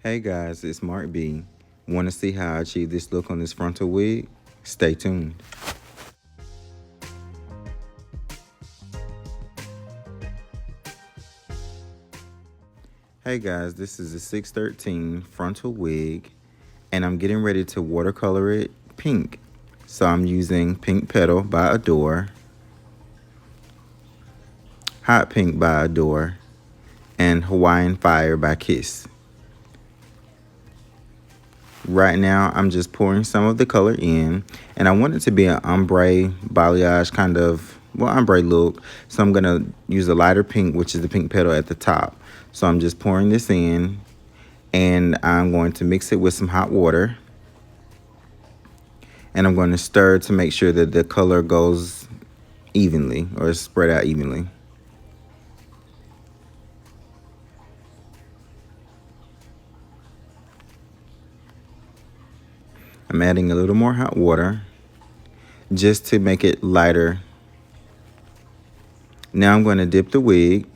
Hey guys, it's Mark B. Want to see how I achieve this look on this frontal wig? Stay tuned. Hey guys, this is a 613 frontal wig and I'm getting ready to watercolor it pink. So I'm using Pink Petal by Adore, Hot Pink by Adore, and Hawaiian Fire by Kiss. Right now, I'm just pouring some of the color in, and I want it to be an ombre balayage kind of, ombre look. So I'm going to use a lighter pink, which is the Pink Petal at the top. So I'm just pouring this in, and I'm going to mix it with some hot water. And I'm going to stir to make sure that the color goes evenly or spread out evenly. I'm adding a little more hot water just to make it lighter. Now I'm going to dip the wig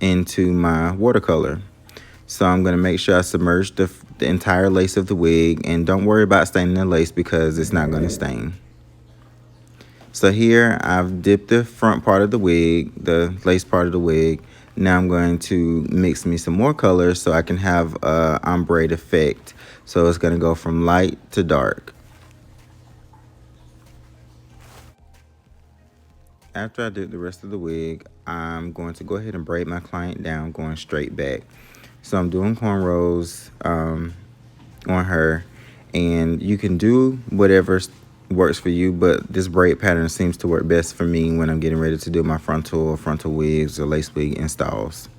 into my watercolor. So I'm going to make sure I submerge the entire lace of the wig, and don't worry about staining the lace because it's not going to stain. So here I've dipped the front part of the wig, the lace part of the wig. Now I'm going to mix me some more colors so I can have a ombre effect. So it's going to go from light to dark. After I did the rest of the wig, I'm going to go ahead and braid my client down, going straight back. So I'm doing cornrows on her, and you can do whatever works for you, but this braid pattern seems to work best for me when I'm getting ready to do my frontal wigs or lace wig installs.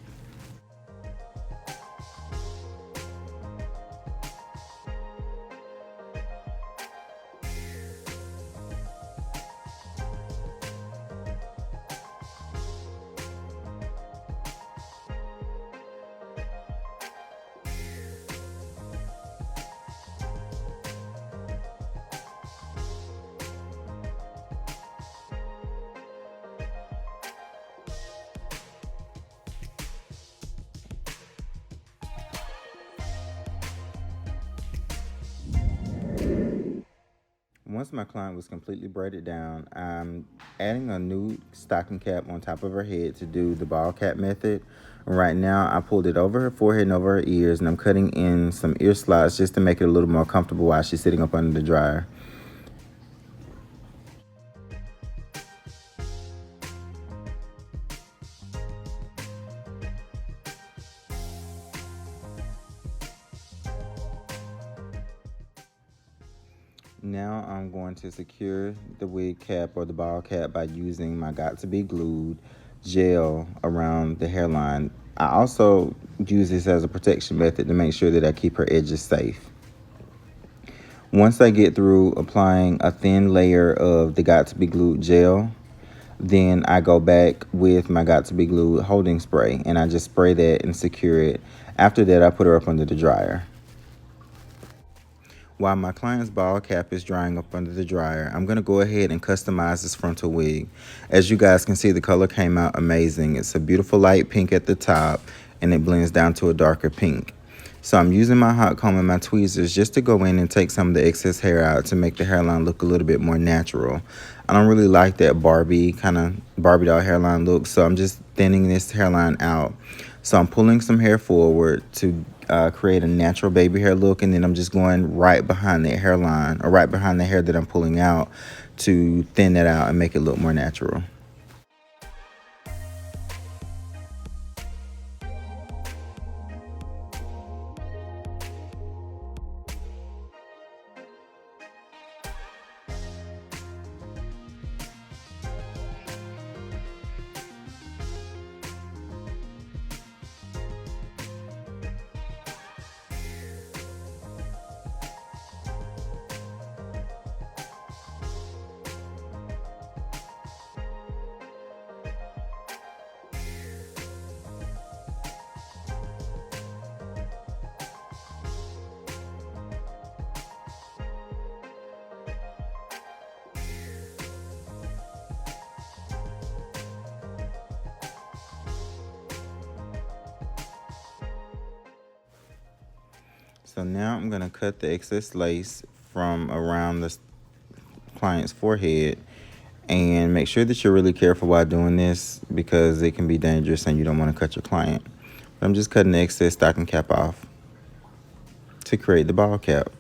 Once my client was completely braided down, I'm adding a new stocking cap on top of her head to do the ball cap method. Right now, I pulled it over her forehead and over her ears, and I'm cutting in some ear slots just to make it a little more comfortable while she's sitting up under the dryer. Now I'm going to secure the wig cap or the ball cap by using my Got To Be Glued gel around the hairline. I also use this as a protection method to make sure that I keep her edges safe. Once I get through applying a thin layer of the Got To Be Glued gel, then I go back with my Got To Be Glued holding spray, and I just spray that and secure it. After that, I put her up under the dryer. While my client's ball cap is drying up under the dryer, I'm going to go ahead and customize this frontal wig. As you guys can see, the color came out amazing. It's a beautiful light pink at the top, and it blends down to a darker pink. So I'm using my hot comb and my tweezers just to go in and take some of the excess hair out to make the hairline look a little bit more natural. I don't really like that Barbie doll hairline look, so I'm just thinning this hairline out. So I'm pulling some hair forward to create a natural baby hair look, and then I'm just going right behind that hairline, or right behind the hair that I'm pulling out, to thin that out and make it look more natural. So now I'm going to cut the excess lace from around the client's forehead, and make sure that you're really careful while doing this because it can be dangerous and you don't want to cut your client. But I'm just cutting the excess stocking cap off to create the ball cap.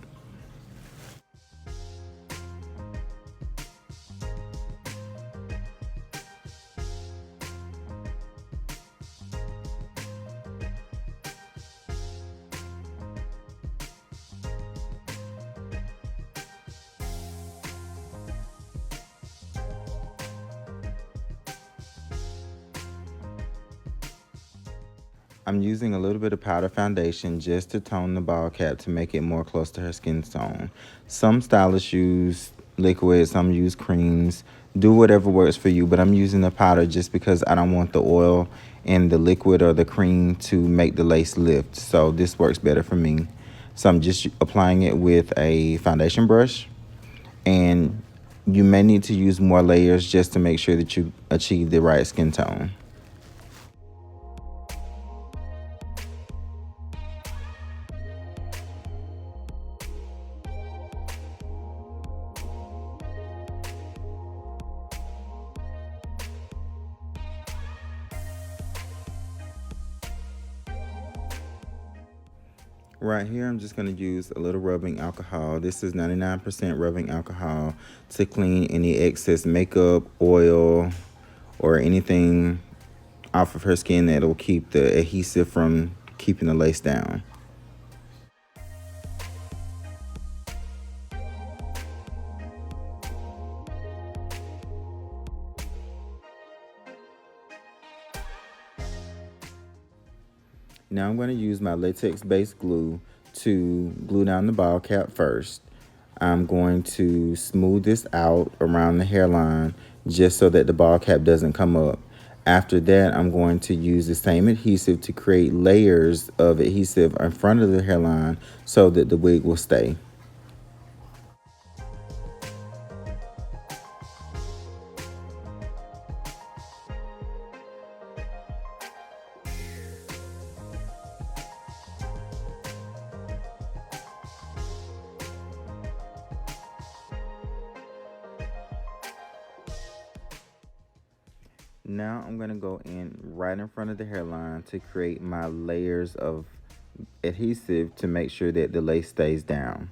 I'm using a little bit of powder foundation just to tone the ball cap to make it more close to her skin tone. Some stylists use liquid, some use creams. Do whatever works for you, but I'm using the powder just because I don't want the oil in the liquid or the cream to make the lace lift. So this works better for me. So I'm just applying it with a foundation brush, and you may need to use more layers just to make sure that you achieve the right skin tone. Right here, I'm just going to use a little rubbing alcohol. This is 99% rubbing alcohol to clean any excess makeup, oil, or anything off of her skin that'll keep the adhesive from keeping the lace down. Now I'm going to use my latex based glue to glue down the ball cap first. I'm going to smooth this out around the hairline just so that the ball cap doesn't come up. After that, I'm going to use the same adhesive to create layers of adhesive in front of the hairline so that the wig will stay. Now I'm going to go in right in front of the hairline to create my layers of adhesive to make sure that the lace stays down.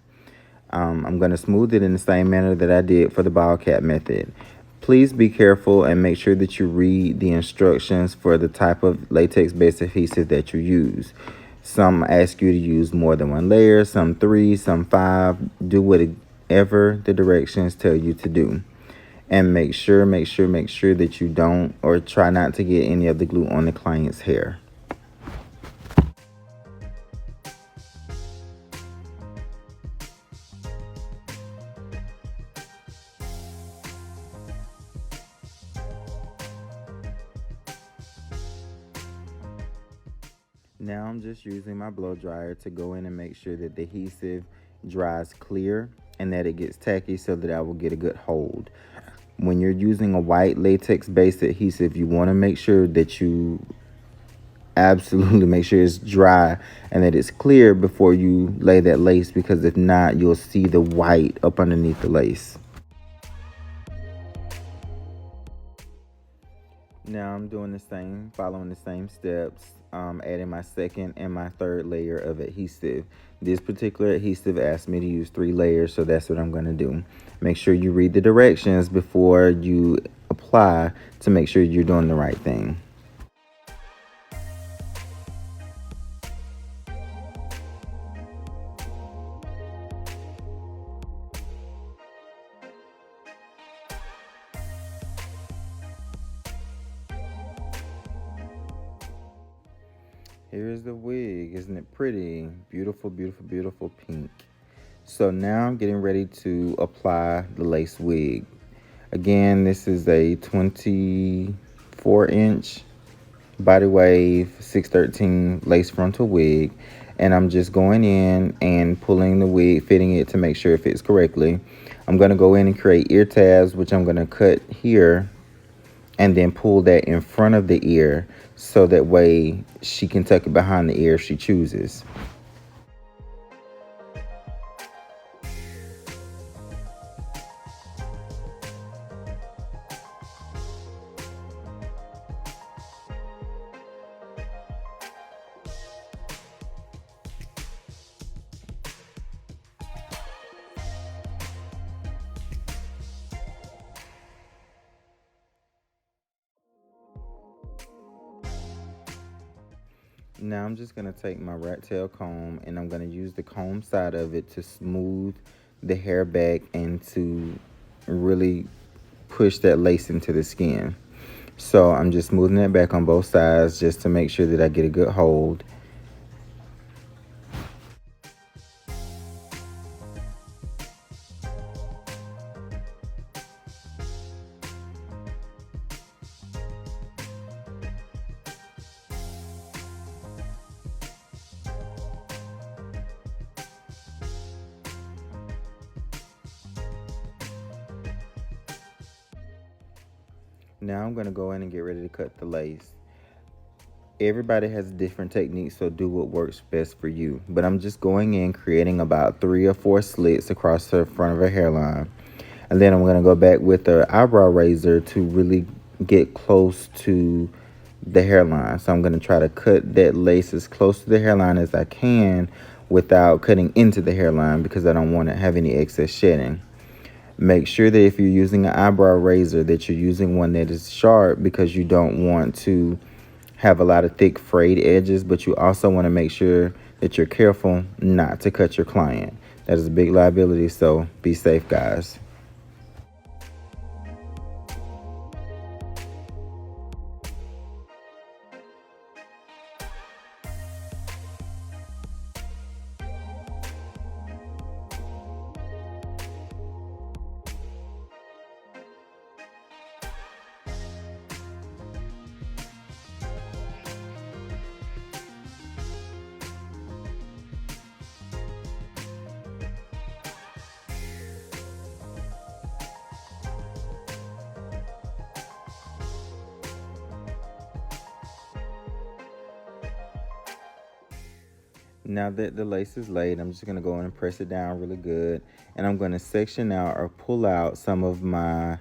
I'm going to smooth it in the same manner that I did for the ball cap method. Please be careful and make sure that you read the instructions for the type of latex based adhesive that you use. Some ask you to use more than one layer, some 3, some 5. Do whatever the directions tell you to do. And make sure that you don't or try not to get any of the glue on the client's hair. Now I'm just using my blow dryer to go in and make sure that the adhesive dries clear and that it gets tacky so that I will get a good hold. When you're using a white latex based adhesive, you want to make sure that you absolutely make sure it's dry and that it's clear before you lay that lace, because if not, you'll see the white up underneath the lace. Now I'm doing the same, following the same steps, adding my second and my third layer of adhesive. This particular adhesive asked me to use 3 layers, so that's what I'm going to do. Make sure you read the directions before you apply to make sure you're doing the right thing. Here's the wig. Isn't it pretty? Beautiful, beautiful, beautiful pink. So now I'm getting ready to apply the lace wig. Again, this is a 24-inch body wave 613 lace frontal wig. And I'm just going in and pulling the wig, fitting it to make sure it fits correctly. I'm going to go in and create ear tabs, which I'm going to cut here and then pull that in front of the ear so that way she can tuck it behind the ear if she chooses. Now I'm just going to take my rat tail comb and I'm going to use the comb side of it to smooth the hair back and to really push that lace into the skin. So I'm just smoothing it back on both sides just to make sure that I get a good hold. Now I'm going to go in and get ready to cut the lace. Everybody has different techniques, so do what works best for you. But I'm just going in, creating about 3 or 4 slits across the front of her hairline. And then I'm going to go back with the eyebrow razor to really get close to the hairline. So I'm going to try to cut that lace as close to the hairline as I can without cutting into the hairline because I don't want to have any excess shedding. Make sure that if you're using an eyebrow razor that you're using one that is sharp because you don't want to have a lot of thick frayed edges, but you also want to make sure that you're careful not to cut your client. That is a big liability, so be safe, guys. Now that the lace is laid, I'm just going to go in and press it down really good. And I'm going to section out or pull out some of my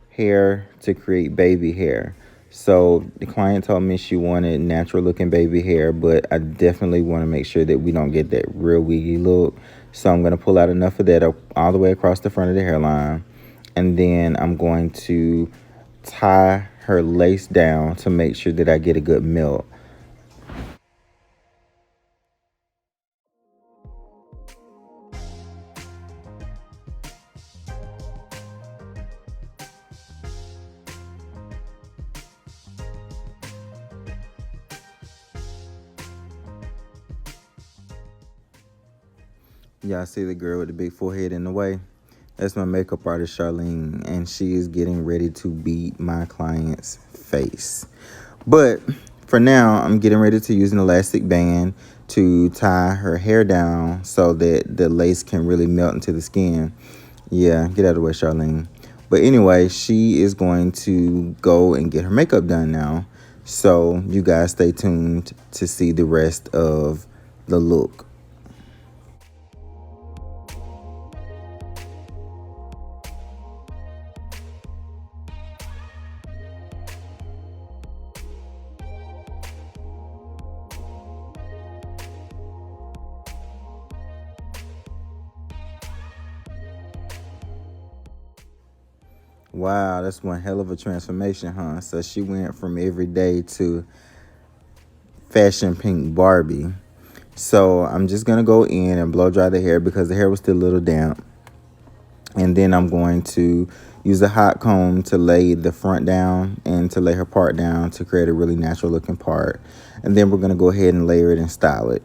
hair to create baby hair. So the client told me she wanted natural looking baby hair, but I definitely want to make sure that we don't get that real wiggy look. So I'm going to pull out enough of that all the way across the front of the hairline. And then I'm going to tie her lace down to make sure that I get a good melt. Y'all see the girl with the big forehead in the way? That's my makeup artist, Charlene, and she is getting ready to beat my client's face. But for now, I'm getting ready to use an elastic band to tie her hair down so that the lace can really melt into the skin. Yeah, get out of the way, Charlene. But anyway, she is going to go and get her makeup done now. So you guys stay tuned to see the rest of the look. Wow, that's one hell of a transformation, huh? So she went from everyday to fashion pink Barbie. So I'm just going to go in and blow dry the hair because the hair was still a little damp. And then I'm going to use a hot comb to lay the front down and to lay her part down to create a really natural looking part. And then we're going to go ahead and layer it and style it.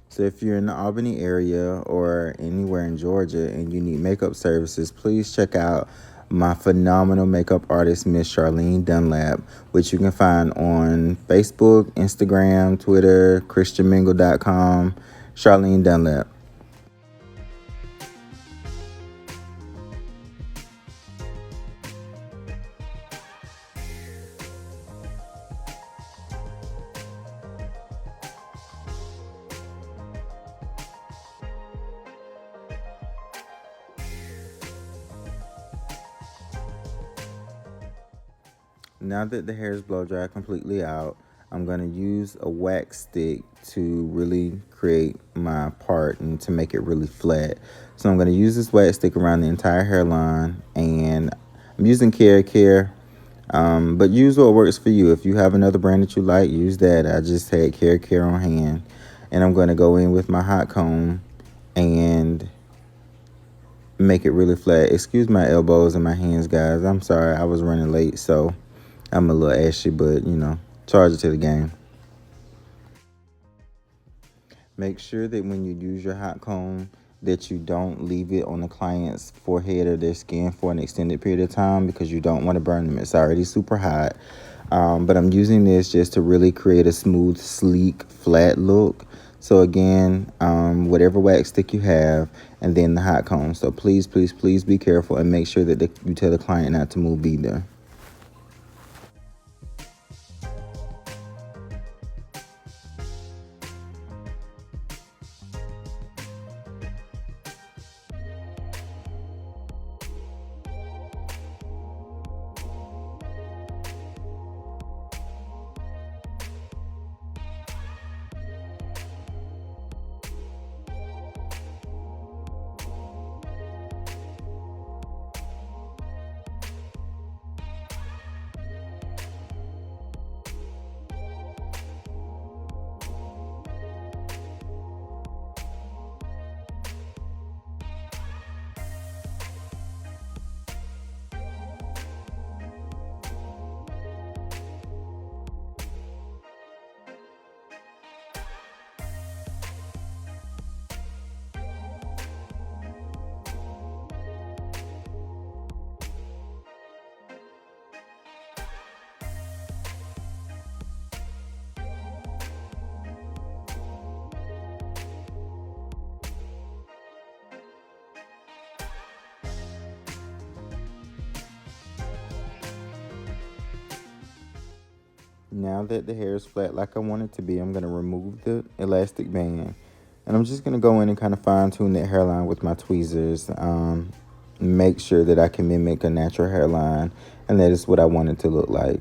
So if you're in the Albany area or anywhere in Georgia and you need makeup services, please check out my phenomenal makeup artist, Miss Charlene Dunlap, which you can find on Facebook, Instagram, Twitter, christianmingle.com, Charlene Dunlap. Now that the hair is blow dry completely out, I'm going to use a wax stick to really create my part and to make it really flat. So I'm going to use this wax stick around the entire hairline, and I'm using Kera Care But use what works for you. If you have another brand that you like, use that. I just had Kera Care on hand. And I'm going to go in with my hot comb and make it really flat. Excuse my elbows and my hands, guys. I'm sorry, I was running late, so I'm a little ashy, but you know, charge it to the game. Make sure that when you use your hot comb that you don't leave it on the client's forehead or their skin for an extended period of time, because you don't want to burn them. It's already super hot. But I'm using this just to really create a smooth, sleek, flat look. So again, whatever wax stick you have, and then the hot comb. So please, please, please be careful and make sure that you tell the client not to move either. Now that the hair is flat like I want it to be, I'm going to remove the elastic band. And I'm just going to go in and kind of fine tune that hairline with my tweezers. Make sure that I can mimic a natural hairline. And that is what I want it to look like.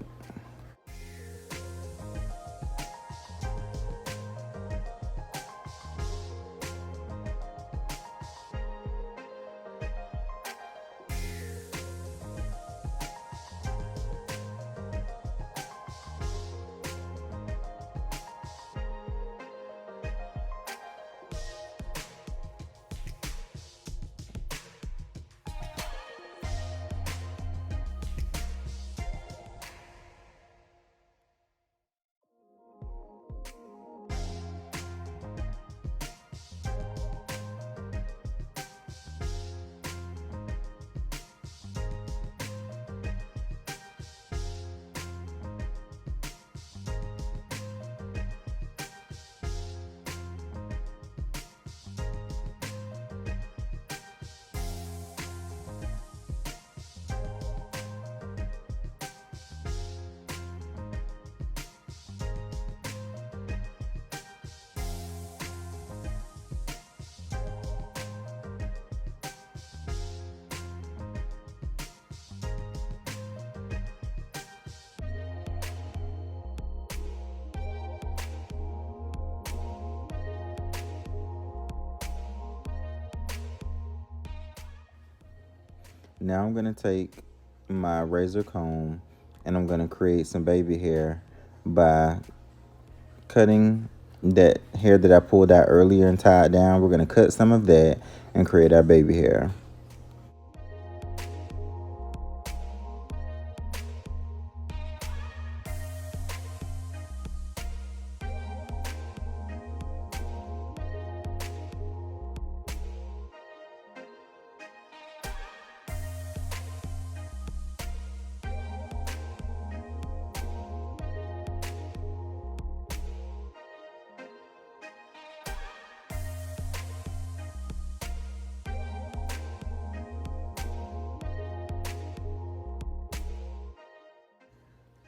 Now I'm going to take my razor comb and I'm going to create some baby hair by cutting that hair that I pulled out earlier and tied down. We're going to cut some of that and create our baby hair.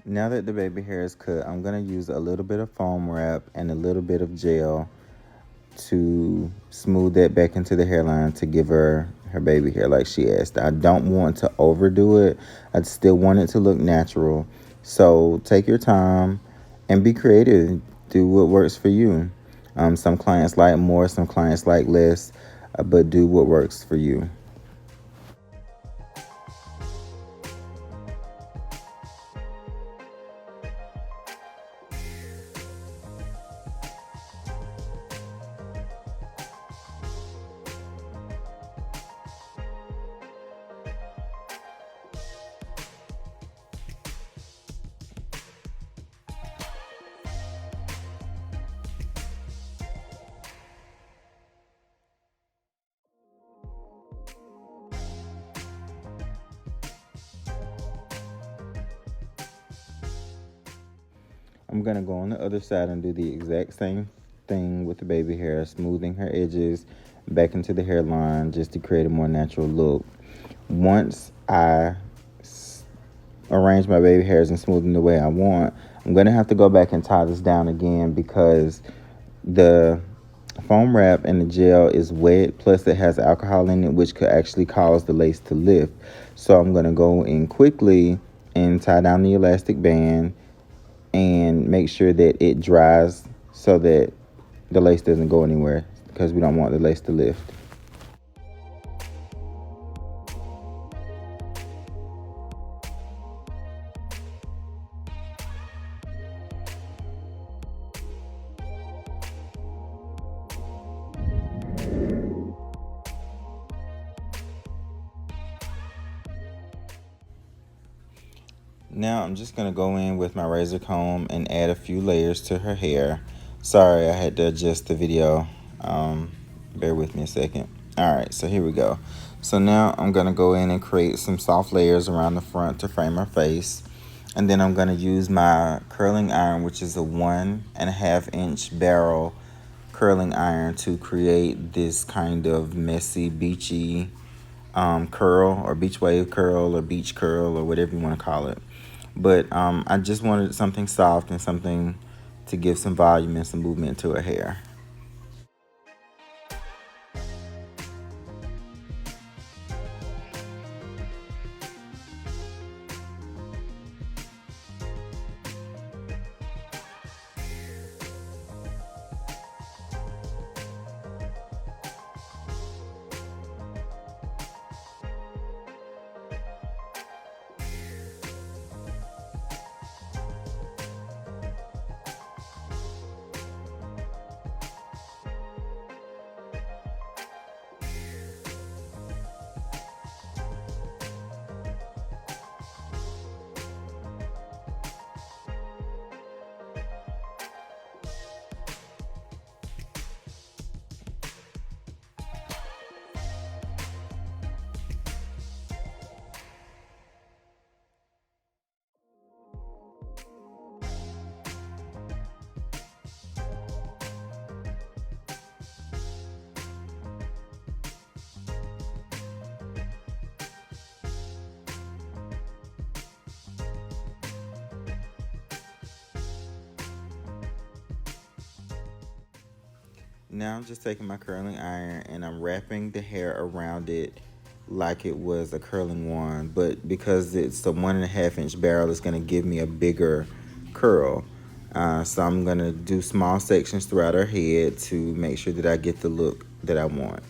Now that the baby hair is cut, I'm going to use a little bit of foam wrap and a little bit of gel to smooth that back into the hairline to give her baby hair like she asked. I don't want to overdo it. I still want it to look natural. So take your time and be creative. Do what works for you. Some clients like more, some clients like less, but do what works for you. I'm going to go on the other side and do the exact same thing with the baby hair, smoothing her edges back into the hairline just to create a more natural look. Once I arrange my baby hairs and smooth them the way I want, I'm going to have to go back and tie this down again because the foam wrap and the gel is wet, plus it has alcohol in it, which could actually cause the lace to lift. So I'm going to go in quickly and tie down the elastic band and make sure that it dries so that the lace doesn't go anywhere, because we don't want the lace to lift. Now I'm just going to go in with my razor comb and add a few layers to her hair. Sorry, I had to adjust the video. Bear with me a second. Alright, so here we go. So now I'm going to go in and create some soft layers around the front to frame her face. And then I'm going to use my curling iron, which is a 1.5 inch barrel curling iron, to create this kind of messy, beachy curl, or beach wave curl, or beach curl, or whatever you want to call it. But I just wanted something soft and something to give some volume and some movement to her hair. Now I'm just taking my curling iron and I'm wrapping the hair around it like it was a curling wand, but because it's a 1.5 inch barrel, it's going to give me a bigger curl. So I'm going to do small sections throughout her head to make sure that I get the look that I want.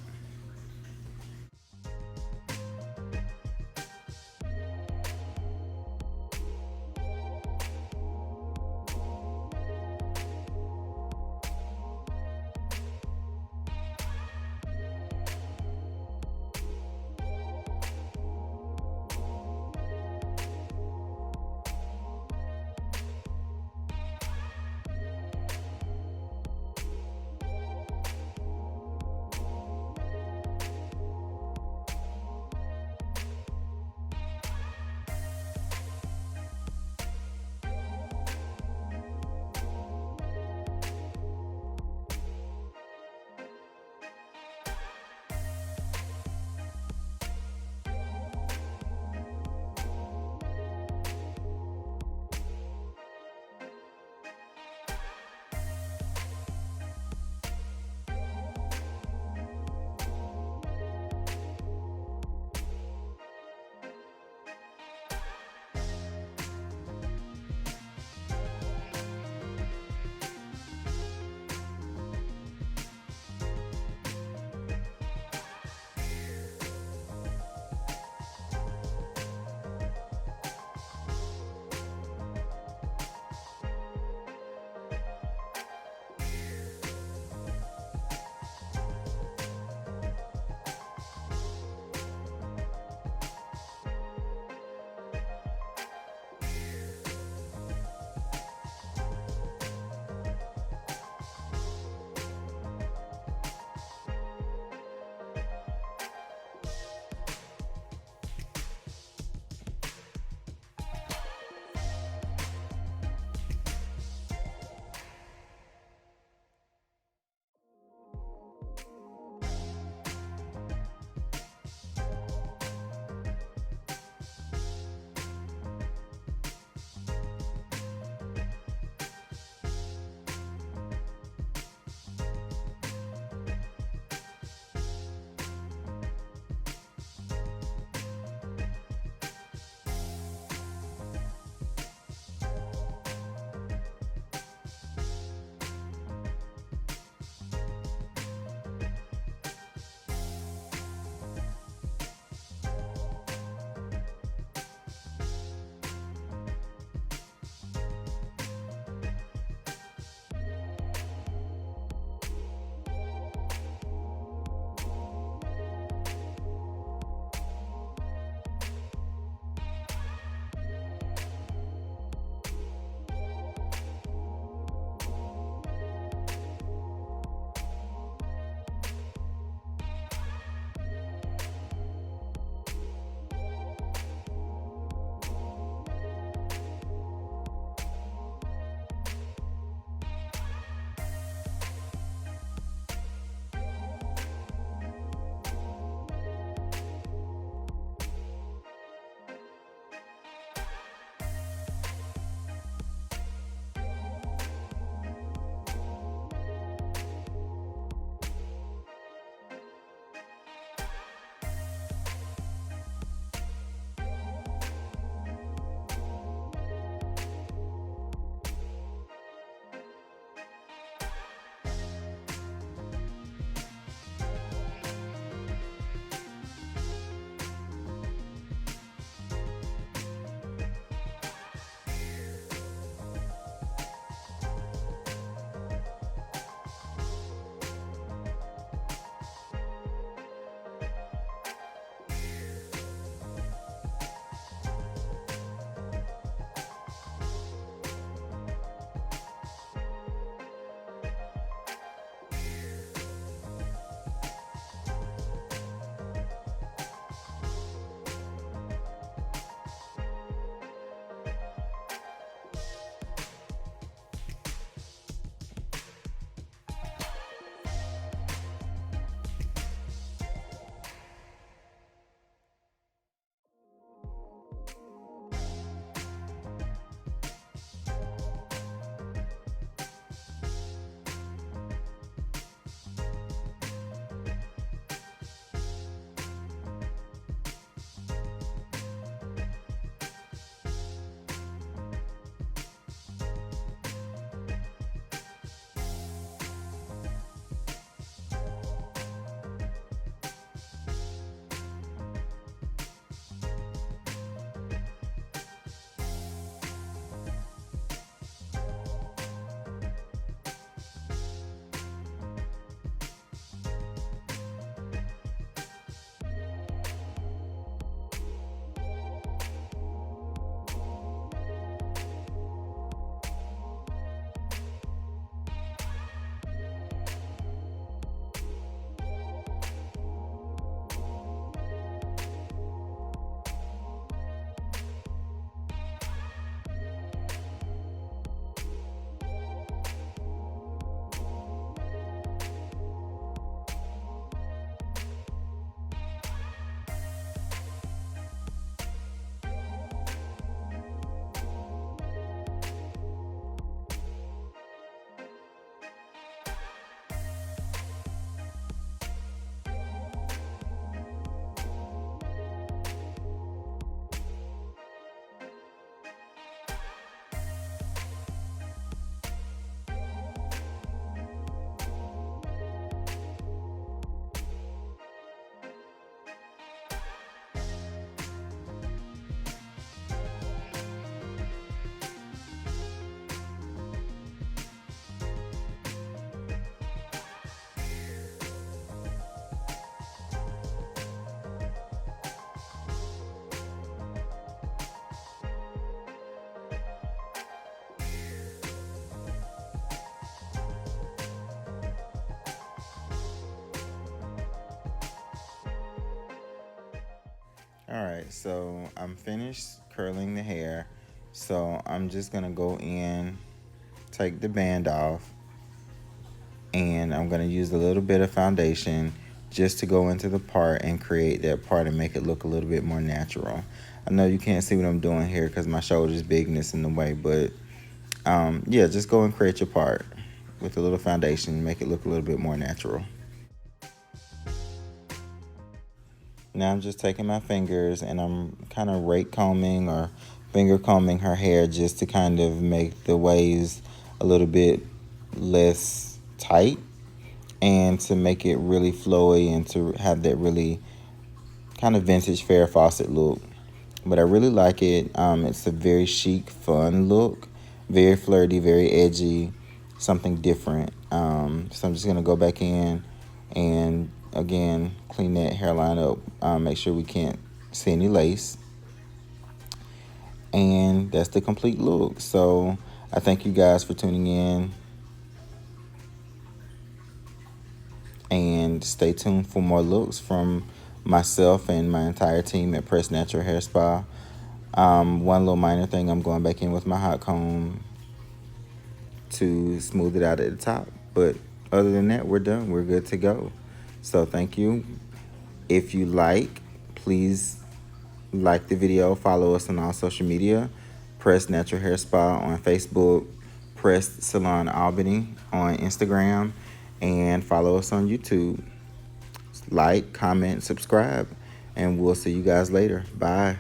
Alright, so I'm finished curling the hair. So I'm just gonna go in, take the band off, and I'm gonna use a little bit of foundation just to go into the part and create that part and make it look a little bit more natural. I know you can't see what I'm doing here because my shoulder's bigness in the way, but yeah, just go and create your part with a little foundation, make it look a little bit more natural. Now I'm just taking my fingers and I'm kind of rake combing or finger combing her hair just to kind of make the waves a little bit less tight and to make it really flowy and to have that really kind of vintage Farrah Fawcett look. But I really like it. It's a very chic, fun look, very flirty, very edgy, something different. So I'm just gonna go back in and again clean that hairline up. Make sure we can't see any lace, and that's the complete look. So I thank you guys for tuning in, and stay tuned for more looks from myself and my entire team at Press Natural Hair Spa. One little minor thing, I'm going back in with my hot comb to smooth it out at the top. But other than that, we're done. We're good to go. So thank you. If you like, please like the video. Follow us on all social media. Press Natural Hair Spa on Facebook. Press Salon Albany on Instagram. And follow us on YouTube. Like, comment, subscribe. And we'll see you guys later. Bye.